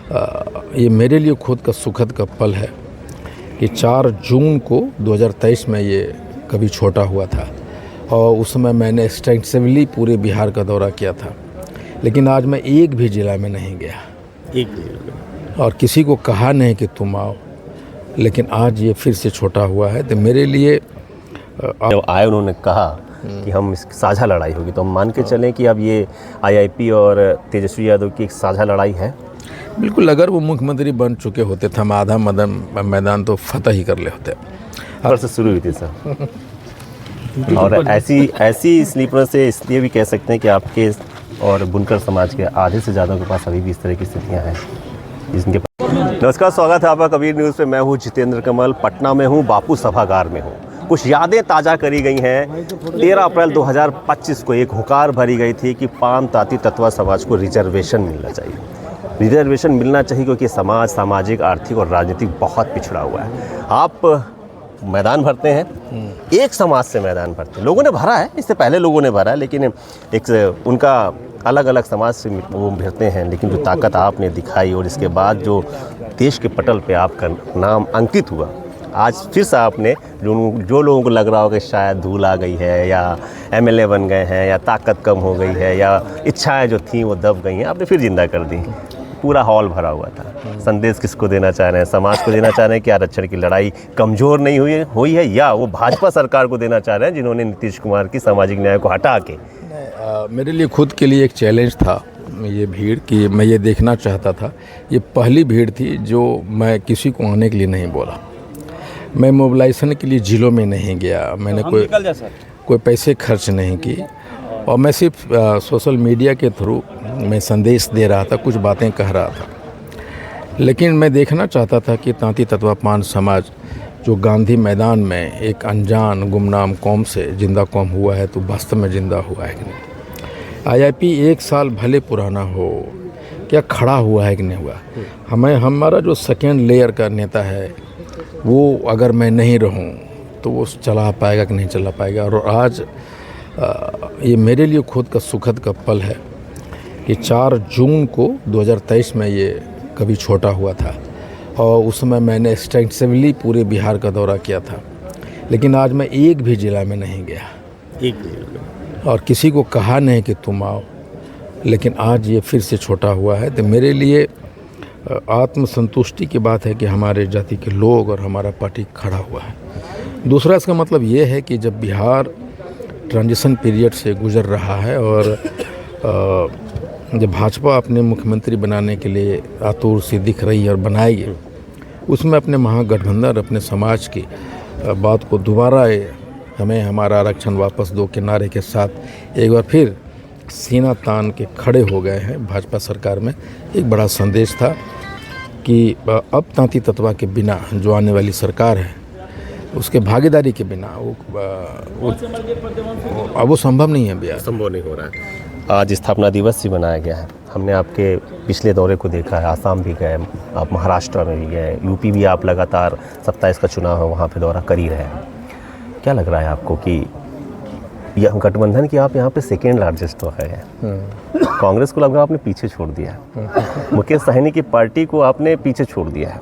ये मेरे लिए खुद का सुखद का पल है कि 4 जून को 2023 में ये कभी छोटा हुआ था और उस समय मैंने एक्सटेंसिवली पूरे बिहार का दौरा किया था, लेकिन आज मैं एक भी ज़िला में नहीं गया, एक भी। और किसी को कहा नहीं कि तुम आओ, लेकिन आज ये फिर से छोटा हुआ है। तो मेरे लिए जब आए उन्होंने कहा कि हम इस साझा लड़ाई होगी, तो हम मान के चलें कि अब ये आईआईपी और तेजस्वी यादव की एक साझा लड़ाई है। बिल्कुल, अगर वो मुख्यमंत्री बन चुके होते तो हम आधा मैदान तो फतह ही कर ले होते। पर से शुरू हुई थी सर, और ऐसी स्लीपर से इसलिए भी कह सकते हैं कि आपके और बुनकर समाज के आधे से ज़्यादा के पास अभी भी इस तरह की स्थितियाँ हैं जिनके। नमस्कार, स्वागत है आपका कबीर न्यूज़ पे। मैं हूँ जितेंद्र कमल, पटना में हूँ, बापू सभागार में हूँ। कुछ यादें ताज़ा करी गई हैं। 13 अप्रैल 2025 को एक हुकार भरी गई थी कि पान ताती तत्वा समाज को रिजर्वेशन मिलना चाहिए। रिजर्वेशन मिलना चाहिए क्योंकि समाज सामाजिक, आर्थिक और राजनीतिक बहुत पिछड़ा हुआ है। आप मैदान भरते हैं, एक समाज से मैदान भरते हैं। लोगों ने भरा है, इससे पहले लोगों ने भरा है, लेकिन एक उनका अलग अलग समाज से वो भरते हैं। लेकिन जो ताकत आपने दिखाई और इसके बाद जो देश के पटल पे आपका नाम अंकित हुआ, आज फिर से आपने जो लोगों को लग रहा होगा कि शायद धूल आ गई है या एमएलए बन गए हैं या ताकत कम हो गई है या इच्छाएं जो थी वो दब गई हैं, आपने फिर जिंदा कर दी। पूरा हॉल भरा हुआ था। संदेश किसको देना चाह रहे हैं? समाज को देना चाह रहे हैं कि आरक्षण की लड़ाई कमज़ोर नहीं हुई है, या वो भाजपा सरकार को देना चाह रहे हैं जिन्होंने नीतीश कुमार की सामाजिक न्याय को हटा के? मेरे लिए खुद के लिए एक चैलेंज था ये भीड़, कि मैं ये देखना चाहता था। ये पहली भीड़ थी जो मैं किसी को आने के लिए नहीं बोला। मैं मोबिलाइजेशन के लिए जिलों में नहीं गया, मैंने कोई पैसे खर्च नहीं की, और मैं सिर्फ सोशल मीडिया के थ्रू मैं संदेश दे रहा था, कुछ बातें कह रहा था। लेकिन मैं देखना चाहता था कि तांती तत्वा पान समाज जो गांधी मैदान में एक अनजान गुमनाम कौम से जिंदा कौम हुआ है, तो वास्तव में जिंदा हुआ है कि नहीं। आईआईपी 1 साल भले पुराना हो, क्या खड़ा हुआ है कि नहीं हुआ। हमारा जो सेकेंड लेयर का नेता है, वो अगर मैं नहीं रहूं तो वो चला पाएगा कि नहीं चला पाएगा। और आज ये मेरे लिए खुद का सुखद का पल है कि 4 जून को 2023 में ये कभी छोटा हुआ था और उस समय मैंने एक्सटेंसिवली पूरे बिहार का दौरा किया था, लेकिन आज मैं एक भी ज़िला में नहीं गया, एक भी। और किसी को कहा नहीं कि तुम आओ, लेकिन आज ये फिर से छोटा हुआ है। तो मेरे लिए आत्मसंतुष्टि की बात है कि हमारे जाति के लोग और हमारा पार्टी खड़ा हुआ है। दूसरा इसका मतलब ये है कि जब बिहार ट्रांजिशन पीरियड से गुजर रहा है और जब भाजपा अपने मुख्यमंत्री बनाने के लिए आतुर सी दिख रही है और बनाएगी, उसमें अपने महागठबंधन अपने समाज की बात को दोबारा हमें हमारा आरक्षण वापस दो के नारे के साथ एक बार फिर सीना तान के खड़े हो गए हैं भाजपा सरकार में। एक बड़ा संदेश था कि अब तांती तत्वा के बिना जो आने वाली सरकार है, उसके भागीदारी के बिना वो संभव नहीं है बिहार, संभव नहीं हो रहा है। आज स्थापना दिवस भी मनाया गया है। हमने आपके पिछले दौरे को देखा है, आसाम भी गए, आप महाराष्ट्र में भी गए, यूपी भी आप लगातार 27 का चुनाव है वहाँ पे दौरा कर ही रहे हैं। क्या लग रहा है आपको कि यह गठबंधन की आप यहाँ पे सेकेंड लार्जेस्ट है? कांग्रेस को लग रहा है आपने पीछे छोड़ दिया है, मुकेश सहनी की पार्टी को आपने पीछे छोड़ दिया है,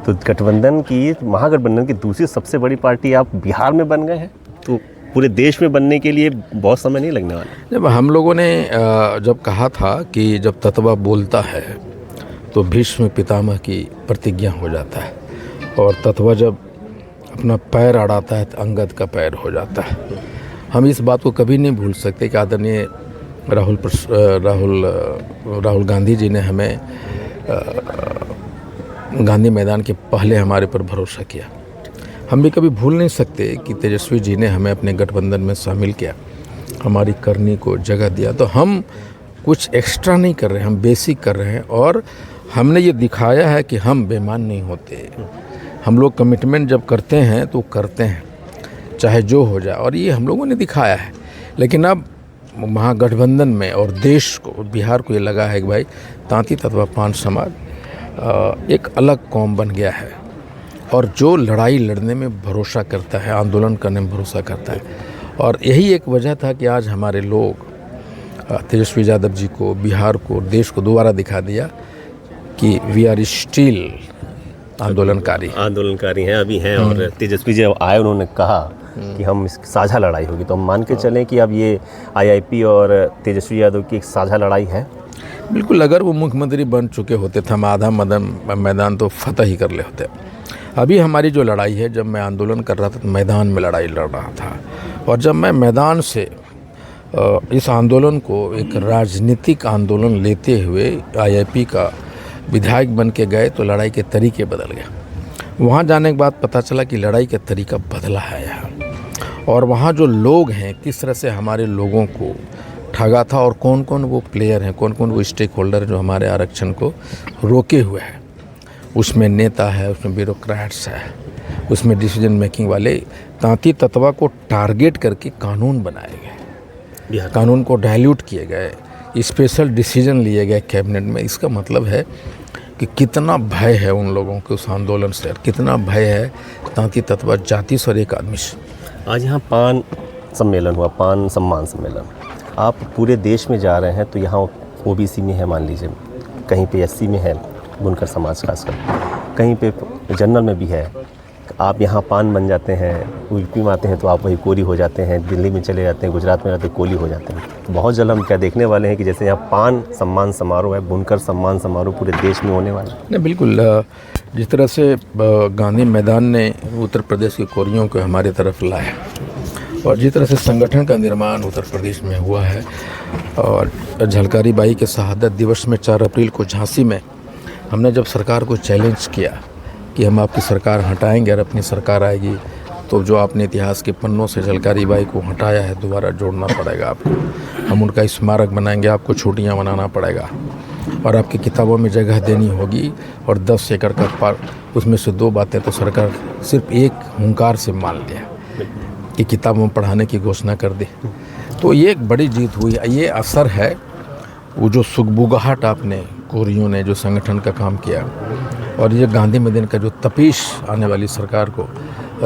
तो गठबंधन की महागठबंधन की दूसरी सबसे बड़ी पार्टी आप बिहार में बन गए हैं, तो पूरे देश में बनने के लिए बहुत समय नहीं लगने वाला। जब हम लोगों ने जब कहा था कि जब तत्वा बोलता है तो भीष्म पितामह की प्रतिज्ञा हो जाता है, और तत्वा जब अपना पैर अड़ाता है तो अंगद का पैर हो जाता है। हम इस बात को कभी नहीं भूल सकते कि आदरणीय राहुल गांधी जी ने हमें गांधी मैदान के पहले हमारे पर भरोसा किया। हम भी कभी भूल नहीं सकते कि तेजस्वी जी ने हमें अपने गठबंधन में शामिल किया, हमारी करनी को जगह दिया। तो हम कुछ एक्स्ट्रा नहीं कर रहे हैं, हम बेसिक कर रहे हैं, और हमने ये दिखाया है कि हम बेईमान नहीं होते। हम लोग कमिटमेंट जब करते हैं तो करते हैं, चाहे जो हो जाए, और ये हम लोगों ने दिखाया है। लेकिन अब महागठबंधन में और देश को, बिहार को ये लगा है कि भाई तांती तत्वा पान समाज एक अलग कौम बन गया है, और जो लड़ाई लड़ने में भरोसा करता है, आंदोलन करने में भरोसा करता है। और यही एक वजह था कि आज हमारे लोग तेजस्वी यादव जी को, बिहार को, देश को दोबारा दिखा दिया कि वी आर स्टिल आंदोलनकारी हैं, अभी हैं। और तेजस्वी जी आए, उन्होंने कहा कि हम इस साझा लड़ाई होगी, तो हम मान के चलें कि अब ये आईआईपी और तेजस्वी यादव की एक साझा लड़ाई है। बिल्कुल, अगर वो मुख्यमंत्री बन चुके होते थे, हम आधा मैदान तो फतह ही कर ले होते। अभी हमारी जो लड़ाई है, जब मैं आंदोलन कर रहा था तो मैदान में लड़ाई लड़ रहा था, और जब मैं मैदान से इस आंदोलन को एक राजनीतिक आंदोलन लेते हुए आईआईपी का विधायक बन के गए तो लड़ाई के तरीके बदल गए। वहाँ जाने के बाद पता चला कि लड़ाई का तरीका बदला है यहाँ, और वहाँ जो लोग हैं किस तरह से हमारे लोगों को ठगा था, और कौन कौन वो प्लेयर हैं, कौन कौन वो स्टेक होल्डर हैं जो हमारे आरक्षण को रोके हुए हैं। उसमें नेता है, उसमें ब्यूरोक्रेट्स है, उसमें डिसीजन मेकिंग वाले तांती तत्वा को टारगेट करके कानून बनाए गए, कानून को डाइल्यूट किए गए, स्पेशल डिसीजन लिए गए कैबिनेट में। इसका मतलब है कि कितना भय है उन लोगों के उस आंदोलन से, कितना भय है तांती तत्वा जाति से और एक आदमी से। आज यहाँ पान सम्मेलन हुआ, पान सम्मान सम्मेलन। आप पूरे देश में जा रहे हैं तो यहाँ ओबीसी में है, मान लीजिए कहीं पे एससी में है, बुनकर समाज खासकर, कहीं पे जनरल में भी है। आप यहाँ पान बन जाते हैं, यूपी में आते हैं तो आप वही कोरी हो जाते हैं, दिल्ली में चले जाते हैं, गुजरात में जाते हैं कोली हो जाते हैं। बहुत जल्द हम क्या देखने वाले हैं कि जैसे यहाँ पान सम्मान समारोह है, बुनकर सम्मान समारोह पूरे देश में होने वाला है। नहीं, बिल्कुल, जिस तरह से गांधी मैदान ने उत्तर प्रदेश के कोरियों को हमारे तरफ लाया, और जिस तरह से संगठन का निर्माण उत्तर प्रदेश में हुआ है, और झलकारी बाई के शहादत दिवस में 4 अप्रैल को झांसी में हमने जब सरकार को चैलेंज किया कि हम आपकी सरकार हटाएंगे और अपनी सरकार आएगी तो जो आपने इतिहास के पन्नों से झलकारी बाई को हटाया है दोबारा जोड़ना पड़ेगा आपको, हम उनका स्मारक बनाएंगे, आपको छुट्टियाँ मनाना पड़ेगा, और आपकी किताबों में जगह देनी होगी, और 10 एकड़ का पार्क। उसमें से 2 बातें तो सरकार सिर्फ एक हुंकार से मान लिया कि किताबों में पढ़ाने की घोषणा कर दी। तो ये एक बड़ी जीत हुई। ये असर है वो जो सुगबुगाहट आपने कोरियों ने जो संगठन का काम किया, और ये गांधी मैदान का जो तपीश आने वाली सरकार को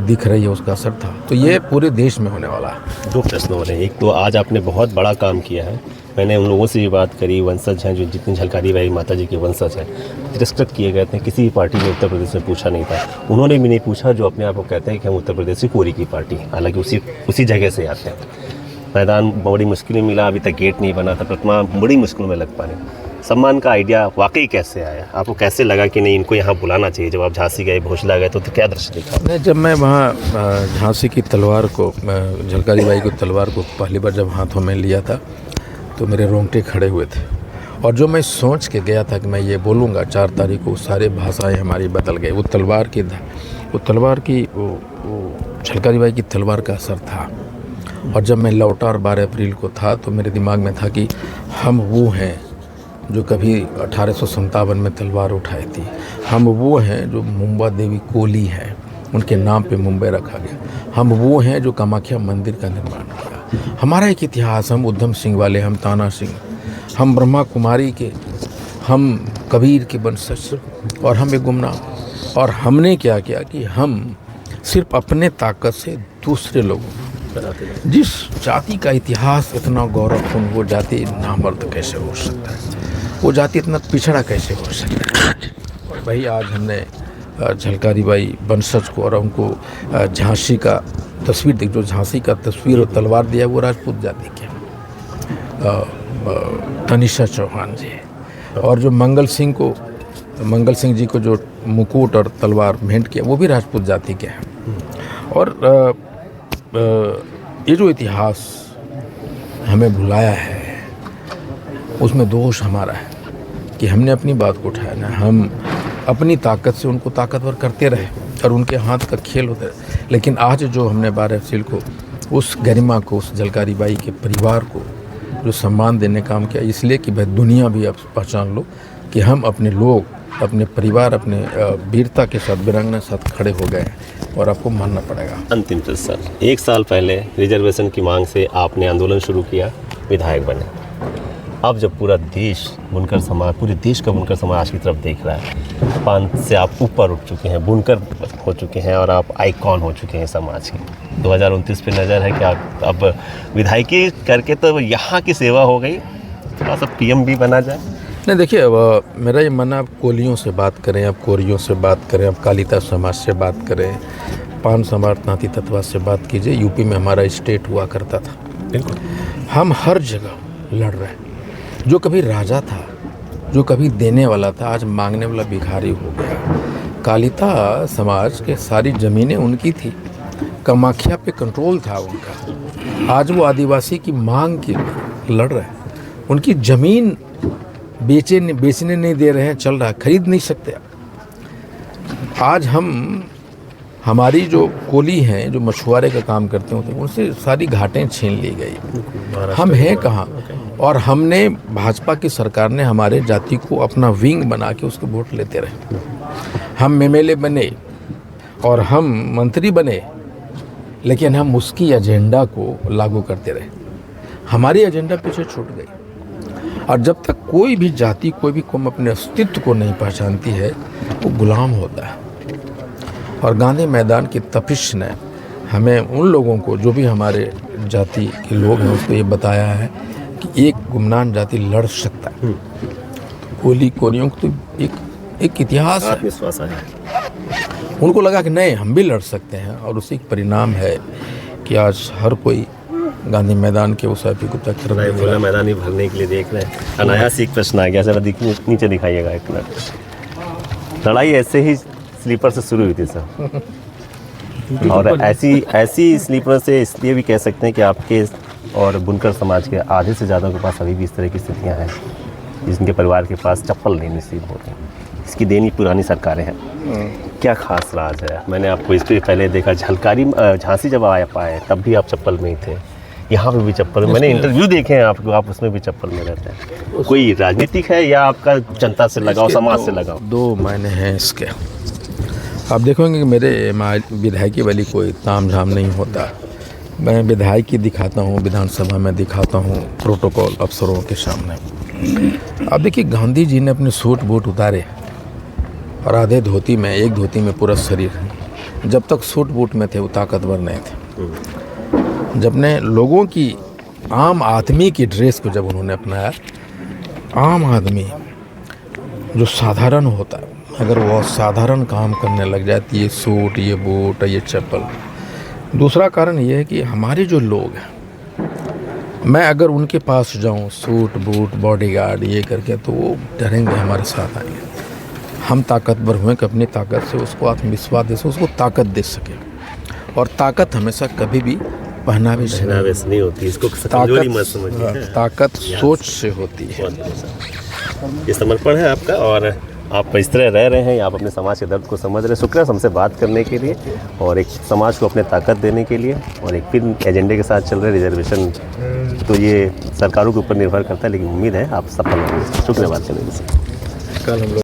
दिख रही है, उसका असर था। तो ये पूरे देश में होने वाला है। 2 प्रश्न हो रहे हैं। एक तो आज आपने बहुत बड़ा काम किया है, मैंने उन लोगों से भी बात करी, वंशज हैं जो जितनी झलकारी बाई माता जी के वंशज हैं, तिरस्कृत किए गए थे, किसी भी पार्टी ने उत्तर प्रदेश में पूछा नहीं था। उन्होंने भी नहीं पूछा जो अपने आप को कहते हैं कि हम उत्तर प्रदेश की कोरी की पार्टी, हालांकि उसी जगह से आते हैं। मैदान बड़ी मुश्किल में मिला, अभी तक गेट नहीं बना था, प्रतिमा बड़ी मुश्किलों में लग पा रही। सम्मान का आइडिया वाकई कैसे आया, आपको कैसे लगा कि नहीं इनको यहाँ बुलाना चाहिए? जब आप झांसी गए, भोजला गए तो क्या दृश्य दिखा? नहीं, जब मैं वहाँ झांसी की तलवार को, झलकारी बाई की तलवार को पहली बार जब हाथों में लिया था तो मेरे रोंगटे खड़े हुए थे, और जो मैं सोच के गया था कि मैं ये बोलूँगा 4 तारीख को, सारे भाषाएँ हमारी बदल गई। वो तलवार की वो झलकारी बाई की तलवार का असर था। और जब मैं लौटा और 12 अप्रैल को था तो मेरे दिमाग में था कि हम वो हैं जो कभी 1857 में तलवार उठाई थी, हम वो हैं जो मुंबा देवी कोली हैं, उनके नाम पे मुंबई रखा गया, हम वो हैं जो कामाख्या मंदिर का निर्माण किया। हमारा एक इतिहास, हम उधम सिंह वाले, हम ताना सिंह, हम ब्रह्मा कुमारी के, हम कबीर के वंशज, और हम एक गुमनाम। और हमने क्या किया कि हम सिर्फ अपने ताकत से दूसरे लोगों, जिस जाति का इतिहास इतना गौरवपूर्ण, वो जाति नामर्द कैसे हो सकता है, वो जाति इतना पिछड़ा कैसे हो सकता है। और वही आज हमने झलकारी बाई वंशज को और उनको झांसी का तस्वीर देख, जो झांसी का तस्वीर और तलवार दिया वो राजपूत जाति के तनिषा चौहान जी, और जो मंगल सिंह जी को जो मुकुट और तलवार भेंट किया वो भी राजपूत जाति के हैं। और ये जो इतिहास हमें भुलाया है उसमें दोष हमारा है कि हमने अपनी बात को उठाया ना, हम अपनी ताकत से उनको ताकतवर करते रहे और उनके हाथ का खेल होता है। लेकिन आज जो हमने 12 अप्रैल को उस गरिमा को, उस झलकारी बाई के परिवार को जो सम्मान देने काम किया, इसलिए कि भाई दुनिया भी अब पहचान लो कि हम अपने लोग, अपने परिवार, अपने वीरता के साथ, वीरांगना के साथ खड़े हो गए और आपको मानना पड़ेगा। अंतिम प्रश्न, 1 साल पहले रिजर्वेशन की मांग से आपने आंदोलन शुरू किया, विधायक बने। अब जब पूरा देश बुनकर समाज, पूरे देश का बुनकर समाज की तरफ देख रहा है, पान से आप ऊपर उठ चुके हैं, बुनकर हो चुके हैं और आप आइकॉन हो चुके हैं समाज के। 2029 पे नज़र है कि आप अब विधायकी करके तो यहाँ की सेवा हो गई, थोड़ा सा PM भी बना जाए। नहीं देखिए, अब मेरा ये मानना, आप कोलियों से बात करें, आप कोरियों से बात करें, आप कालिता समाज से बात करें, पान समाज नाती तत्वा से बात कीजिए, यूपी में हमारा स्टेट हुआ करता था। बिल्कुल। हम हर जगह लड़ रहे हैं। जो कभी राजा था, जो कभी देने वाला था, आज मांगने वाला भिखारी हो गया। कालिता समाज के सारी ज़मीनें उनकी थी, कामाख्या पे कंट्रोल था उनका। आज वो आदिवासी की मांग के लिए लड़ रहे हैं। उनकी ज़मीन बेचने नहीं दे रहे हैं, चल रहा है, खरीद नहीं सकते। आज हमारी जो कोली हैं, जो मछुआरे का काम करते होते हैं, उनसे सारी घाटें छीन ली गई। हम हैं कहाँ? और हमने, भाजपा की सरकार ने हमारे जाति को अपना विंग बना के उसको वोट लेते रहे। हम एमएलए बने और हम मंत्री बने, लेकिन हम उसकी एजेंडा को लागू करते रहे। हमारी एजेंडा पीछे छूट गई। और जब तक कोई भी जाति, कोई भी कौम अपने अस्तित्व को नहीं पहचानती है, वो गुलाम होता है। और गांधी मैदान की तपिश ने हमें, उन लोगों को, जो भी हमारे जाति के लोग हैं, उसको ये बताया है कि एक गुमनाम जाति लड़ सकता है। कोली कोरियों को तो एक इतिहास है। आत्मविश्वास है। उनको लगा कि नहीं, हम भी लड़ सकते हैं, और उसी का परिणाम है कि आज हर कोई गांधी मैदान के उस गुप्ता खुला मैदान ही भरने के लिए देख रहे हैं। अनायास एक प्रश्न आ गया, जरा नीचे दिखाइएगा एक मिनट। लड़ाई ऐसे ही स्लीपर से शुरू हुई थी सर, और ऐसी स्लीपर से इसलिए भी कह सकते हैं कि आपके और बुनकर समाज के आधे से ज़्यादा के पास अभी भी इस तरह की स्थितियाँ हैं, जिनके परिवार के पास चप्पल नहीं नसीब होते। इसकी देनी पुरानी सरकारें हैं। क्या खास राज है? मैंने आपको इस पर पहले देखा, झांसी जब आए तब भी आप चप्पल में ही थे, यहाँ पे भी चप्पल। मैंने इंटरव्यू देखे हैं आपको, आप उसमें भी चप्पल में रहते हैं। कोई राजनीतिक है या आपका जनता से लगाओ, समाज से लगाओ? दो मायने हैं इसके। आप देखोगे कि मेरे विधायकी वाली कोई ताम झाम नहीं होता। मैं विधायकी दिखाता हूँ, विधानसभा में दिखाता हूँ, प्रोटोकॉल अफसरों के सामने। अब देखिए, गांधी जी ने अपने सूट बूट उतारे और आधे धोती में, एक धोती में पूरा शरीर। जब तक सूट बूट में थे, वो ताकतवर नहीं थे। जब ने लोगों की, आम आदमी की ड्रेस को जब उन्होंने अपनाया, आम आदमी जो साधारण होता है, अगर वो साधारण काम करने लग जाती है, सूट, ये बूट, ये चप्पल। दूसरा कारण ये है कि हमारे जो लोग हैं, मैं अगर उनके पास जाऊं सूट बूट, बॉडीगार्ड ये करके, तो वो डरेंगे, हमारे साथ आएंगे। हम ताकतवर हुए कि अपनी ताकत से उसको आत्मविश्वास दे सके, उसको ताकत दे सके। और ताकत हमेशा कभी भी पहनावे से नहीं होती, इसको कमजोरी मत समझिए। ताकत सोच से होती है। ये समर्पण है आपका, और आप इस तरह रह रहे हैं, आप अपने समाज के दर्द को समझ रहे हैं। शुक्र है हमसे बात करने के लिए, और एक समाज को अपने ताकत देने के लिए, और एक फिर एजेंडे के साथ चल रहे रिजर्वेशन। तो ये सरकारों के ऊपर निर्भर करता है, लेकिन उम्मीद है आप सफल होंगे। शुक्रिया बात करने के लिए। कल हम लोग